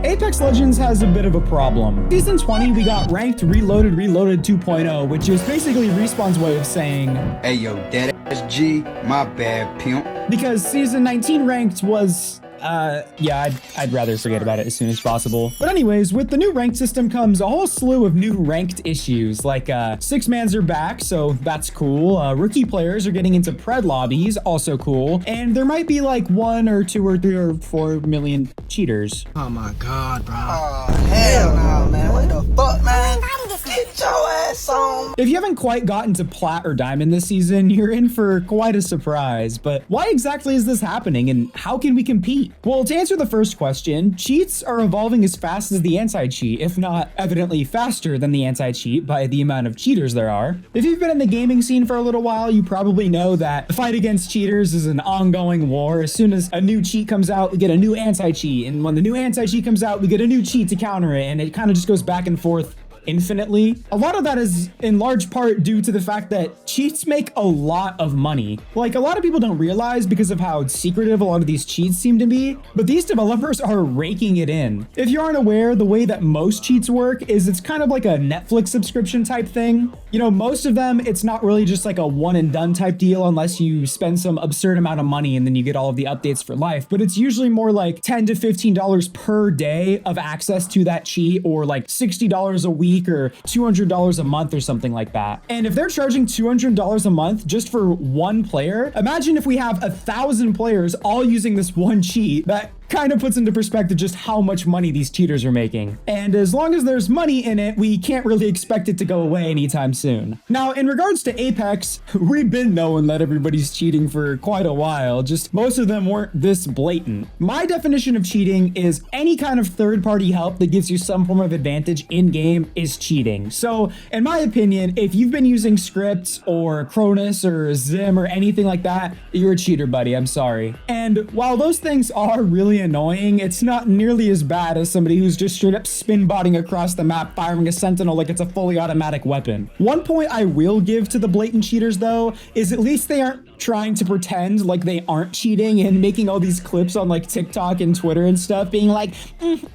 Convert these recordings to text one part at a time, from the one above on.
Apex Legends has a bit of a problem. Season 20, we got Ranked Reloaded 2.0, which is basically Respawn's way of saying, "Hey yo, that's G, my bad, pimp." Because Season 19 Ranked was, yeah, I'd rather forget about it as soon as possible. But anyways, with the new ranked system comes a whole slew of new ranked issues, like six-mans are back, so that's cool. Rookie players are getting into pred lobbies, also cool. And there might be like 1 or 2 or 3 or 4 million cheaters. Oh my god, bro. Oh, hell no, man. What the fuck, man? Get your ass on. If you haven't quite gotten to plat or diamond this season, you're in for quite a surprise. But why exactly is this happening, and how can we compete? Well, to answer the first question, cheats are evolving as fast as the anti-cheat, if not evidently faster than the anti-cheat by the amount of cheaters there are. If you've been in the gaming scene for a little while, you probably know that the fight against cheaters is an ongoing war. As soon as a new cheat comes out, we get a new anti-cheat, and when the new anti-cheat comes out, we get a new cheat to counter it, and it kind of just goes back and forth infinitely. A lot of that is in large part due to the fact that cheats make a lot of money. Like, a lot of people don't realize because of how secretive a lot of these cheats seem to be, but these developers are raking it in. If you aren't aware, the way that most cheats work is it's kind of like a Netflix subscription type thing. You know, most of them, it's not really just like a one and done type deal unless you spend some absurd amount of money and then you get all of the updates for life. But it's usually more like $10 to $15 per day of access to that cheat, or like $60 a week or $200 a month or something like that. And if they're charging $200 a month just for one player, imagine if we have 1,000 players all using this one cheat. That kind of puts into perspective just how much money these cheaters are making. And as long as there's money in it, we can't really expect it to go away anytime soon. Now, in regards to Apex, we've been knowing that everybody's cheating for quite a while, just most of them weren't this blatant. My definition of cheating is any kind of third-party help that gives you some form of advantage in-game is cheating. So, in my opinion, if you've been using scripts or cronus or Zim or anything like that, you're a cheater, buddy. I'm sorry. And while those things are really annoying, it's not nearly as bad as somebody who's just straight up spin botting across the map, firing a sentinel like it's a fully automatic weapon. One point I will give to the blatant cheaters, though, is at least they aren't trying to pretend like they aren't cheating and making all these clips on like TikTok and Twitter and stuff being like,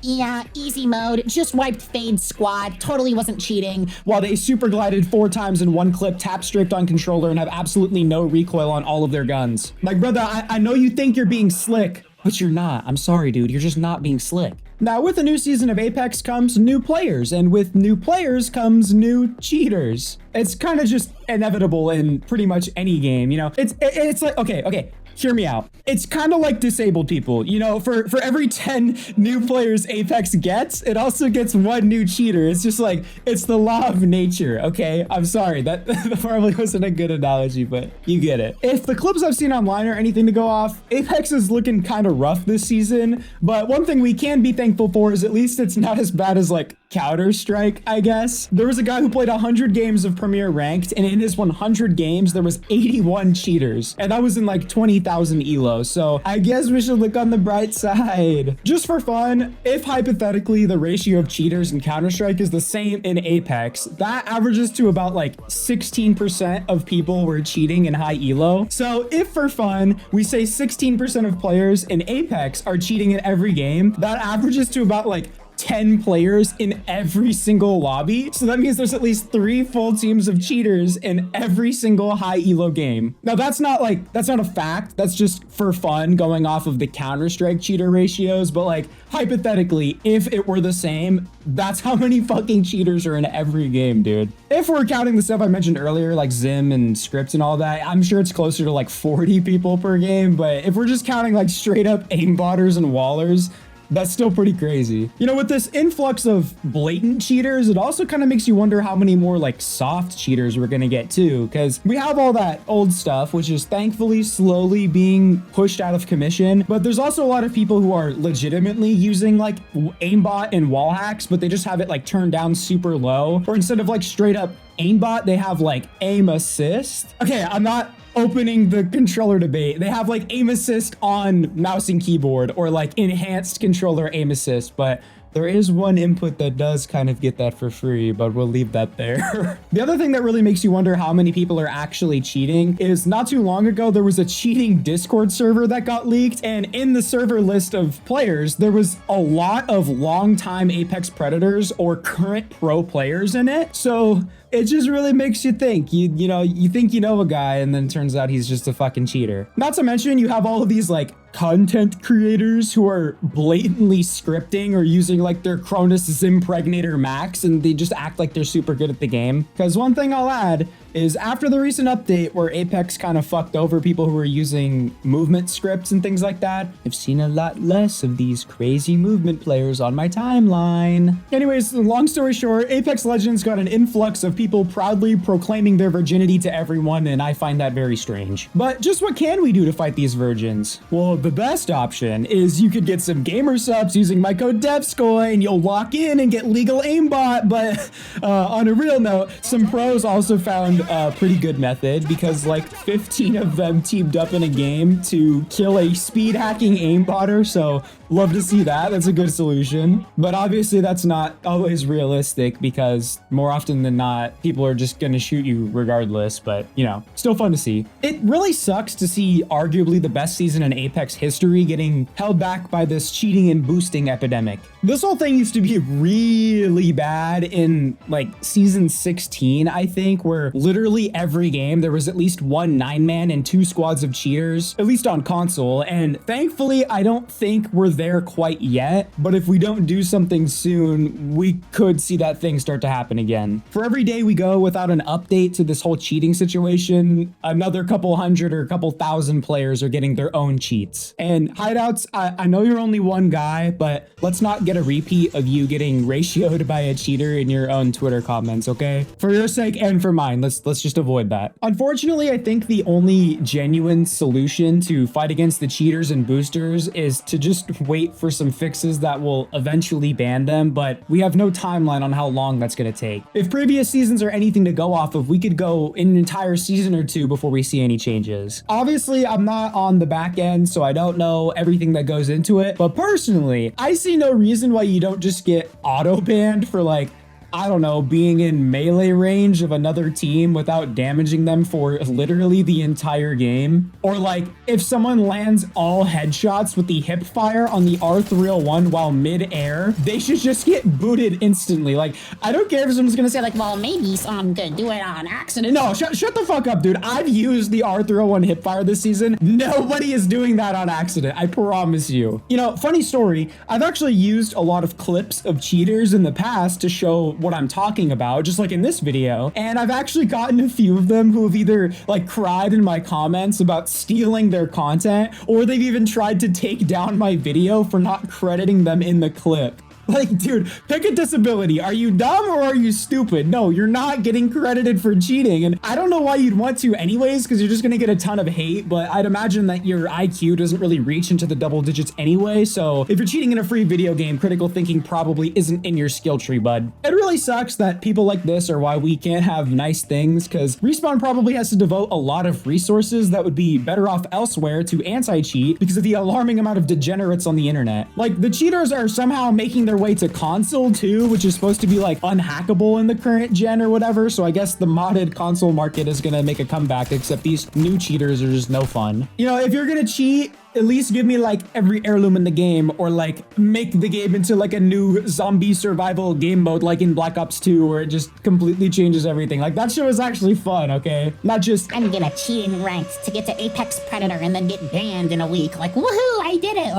yeah, easy mode, just wiped Fade Squad, totally wasn't cheating. While they super glided 4 times in one clip, tap strafed on controller, and have absolutely no recoil on all of their guns. Like, brother, I know you think you're being slick, but you're not. I'm sorry, dude. You're just not being slick. Now, with a new season of Apex comes new players, and with new players comes new cheaters. It's kind of just inevitable in pretty much any game, you know? It's like, okay, hear me out. It's kind of like disabled people. You know, for every 10 new players Apex gets, it also gets 1 new cheater. It's just like, it's the law of nature, okay? I'm sorry, that probably wasn't a good analogy, but you get it. If the clips I've seen online are anything to go off, Apex is looking kind of rough this season, but one thing we can be thankful for is at least it's not as bad as like Counter-Strike, I guess. There was a guy who played 100 games of Premier Ranked, and in his 100 games, there was 81 cheaters, and that was in like 20,000 elo, so I guess we should look on the bright side. Just for fun, if hypothetically the ratio of cheaters in Counter-Strike is the same in Apex, that averages to about like 16% of people were cheating in high elo. So if for fun, we say 16% of players in Apex are cheating in every game, that averages to about like 10 players in every single lobby. So that means there's at least 3 full teams of cheaters in every single high elo game. Now that's not a fact. That's just for fun going off of the Counter-Strike cheater ratios. But like hypothetically, if it were the same, that's how many fucking cheaters are in every game, dude. If we're counting the stuff I mentioned earlier, like Zim and scripts and all that, I'm sure it's closer to like 40 people per game. But if we're just counting like straight up aimbotters and wallers, that's still pretty crazy. You know, with this influx of blatant cheaters, it also kind of makes you wonder how many more like soft cheaters we're gonna get too, because we have all that old stuff, which is thankfully slowly being pushed out of commission. But there's also a lot of people who are legitimately using like aimbot and wall hacks, but they just have it like turned down super low, or instead of like straight up aimbot, they have like aim assist. Okay, I'm not opening the controller debate. They have like aim assist on mouse and keyboard, or like enhanced controller aim assist, but There is one input that does kind of get that for free, but we'll leave that there. The other thing that really makes you wonder how many people are actually cheating is not too long ago, there was a cheating Discord server that got leaked. And in the server list of players, there was a lot of longtime Apex Predators or current pro players in it. So it just really makes you think. You think you know a guy, and then turns out he's just a fucking cheater. Not to mention, you have all of these like content creators who are blatantly scripting or using like their Cronus Zimpregnator Max, and they just act like they're super good at the game. Because one thing I'll add is after the recent update where Apex kind of fucked over people who were using movement scripts and things like that, I've seen a lot less of these crazy movement players on my timeline. Anyways, long story short, Apex Legends got an influx of people proudly proclaiming their virginity to everyone, and I find that very strange. But just what can we do to fight these virgins? Well, the best option is you could get some gamer subs using my code Devskoi, and you'll lock in and get legal aimbot. But on a real note, some pros also found a pretty good method, because like 15 of them teamed up in a game to kill a speed hacking aimbotter. So love to see that. That's a good solution. But obviously that's not always realistic, because more often than not, people are just gonna shoot you regardless. But you know, still fun to see. It really sucks to see arguably the best season in Apex history getting held back by this cheating and boosting epidemic. This whole thing used to be really bad in like season 16, I think, where literally every game there was at least one 9-man and 2 squads of cheaters, at least on console. And thankfully, I don't think we're there quite yet. But if we don't do something soon, we could see that thing start to happen again. For every day we go without an update to this whole cheating situation, another couple hundred or a couple thousand players are getting their own cheats. And hideouts, I know you're only one guy, but let's not get a repeat of you getting ratioed by a cheater in your own Twitter comments, okay? For your sake and for mine, let's just avoid that. Unfortunately, I think the only genuine solution to fight against the cheaters and boosters is to just wait for some fixes that will eventually ban them, but we have no timeline on how long that's gonna take. If previous seasons are anything to go off of, we could go an entire season or two before we see any changes. Obviously, I'm not on the back end, so I don't know everything that goes into it, but personally, I see no reason why you don't just get auto banned for like, I don't know, being in melee range of another team without damaging them for literally the entire game. Or like, if someone lands all headshots with the hip fire on the R301 while mid-air, they should just get booted instantly. Like, I don't care if someone's gonna say like, well, maybe some could do it on accident. No, shut the fuck up, dude. I've used the R301 hip fire this season. Nobody is doing that on accident, I promise you. You know, funny story, I've actually used a lot of clips of cheaters in the past to show what I'm talking about, just like in this video, and I've actually gotten a few of them who have either like cried in my comments about stealing their content, or they've even tried to take down my video for not crediting them in the clip. Like, dude, pick a disability. Are you dumb or are you stupid? No, you're not getting credited for cheating. And I don't know why you'd want to anyways, because you're just going to get a ton of hate. But I'd imagine that your IQ doesn't really reach into the double digits anyway. So if you're cheating in a free video game, critical thinking probably isn't in your skill tree, bud. It really sucks that people like this are why we can't have nice things, because Respawn probably has to devote a lot of resources that would be better off elsewhere to anti-cheat because of the alarming amount of degenerates on the internet. Like, the cheaters are somehow making their way to console too, which is supposed to be like unhackable in the current gen or whatever. So I guess the modded console market is gonna make a comeback, except these new cheaters are just no fun. You know, if you're gonna cheat, at least give me like every heirloom in the game, or like make the game into like a new zombie survival game mode like in Black Ops 2, where it just completely changes everything. Like, that show is actually fun, okay? Not just, I'm gonna cheat in ranked to get to Apex Predator and then get banned in a week. Like, woohoo, I did it!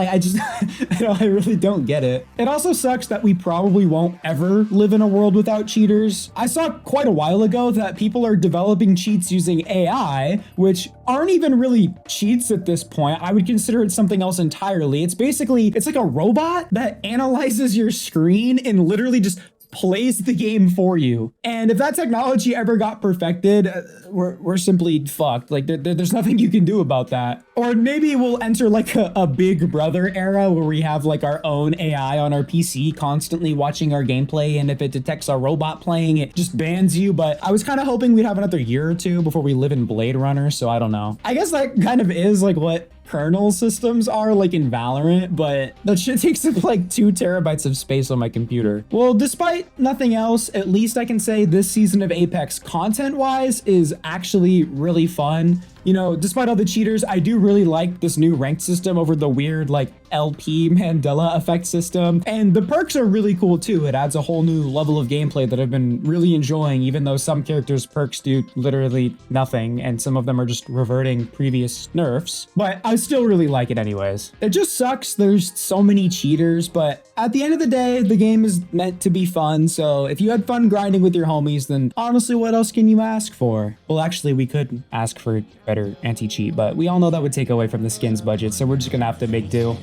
like, I really don't get it. It also sucks that we probably won't ever live in a world without cheaters. I saw quite a while ago that people are developing cheats using AI, which aren't even really cheats at this point. I would consider it something else entirely. It's like a robot that analyzes your screen and literally just plays the game for you. And if that technology ever got perfected, we're simply fucked. Like, there's nothing you can do about that. Or maybe we'll enter like a Big Brother era where we have like our own AI on our PC constantly watching our gameplay, and if it detects a robot playing, it just bans you. But I was kind of hoping we'd have another year or two before we live in Blade Runner, so I don't know. I guess that kind of is like what kernel systems are like in Valorant, but that shit takes up like 2 terabytes of space on my computer. Well, despite nothing else, at least I can say this season of Apex content-wise is actually really fun. You know, despite all the cheaters, I do really like this new ranked system over the weird like LP Mandela effect system. And the perks are really cool too. It adds a whole new level of gameplay that I've been really enjoying, even though some characters' perks do literally nothing and some of them are just reverting previous nerfs. But I still really like it anyways. It just sucks there's so many cheaters, but at the end of the day, the game is meant to be fun. So if you had fun grinding with your homies, then honestly, what else can you ask for? Well, actually, we could ask for better anti-cheat, but we all know that would take away from the skins budget, so we're just gonna have to make do.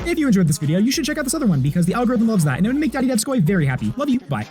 If you enjoyed this video, you should check out this other one because the algorithm loves that and it would make Daddy Devskoi very happy. Love you. Bye.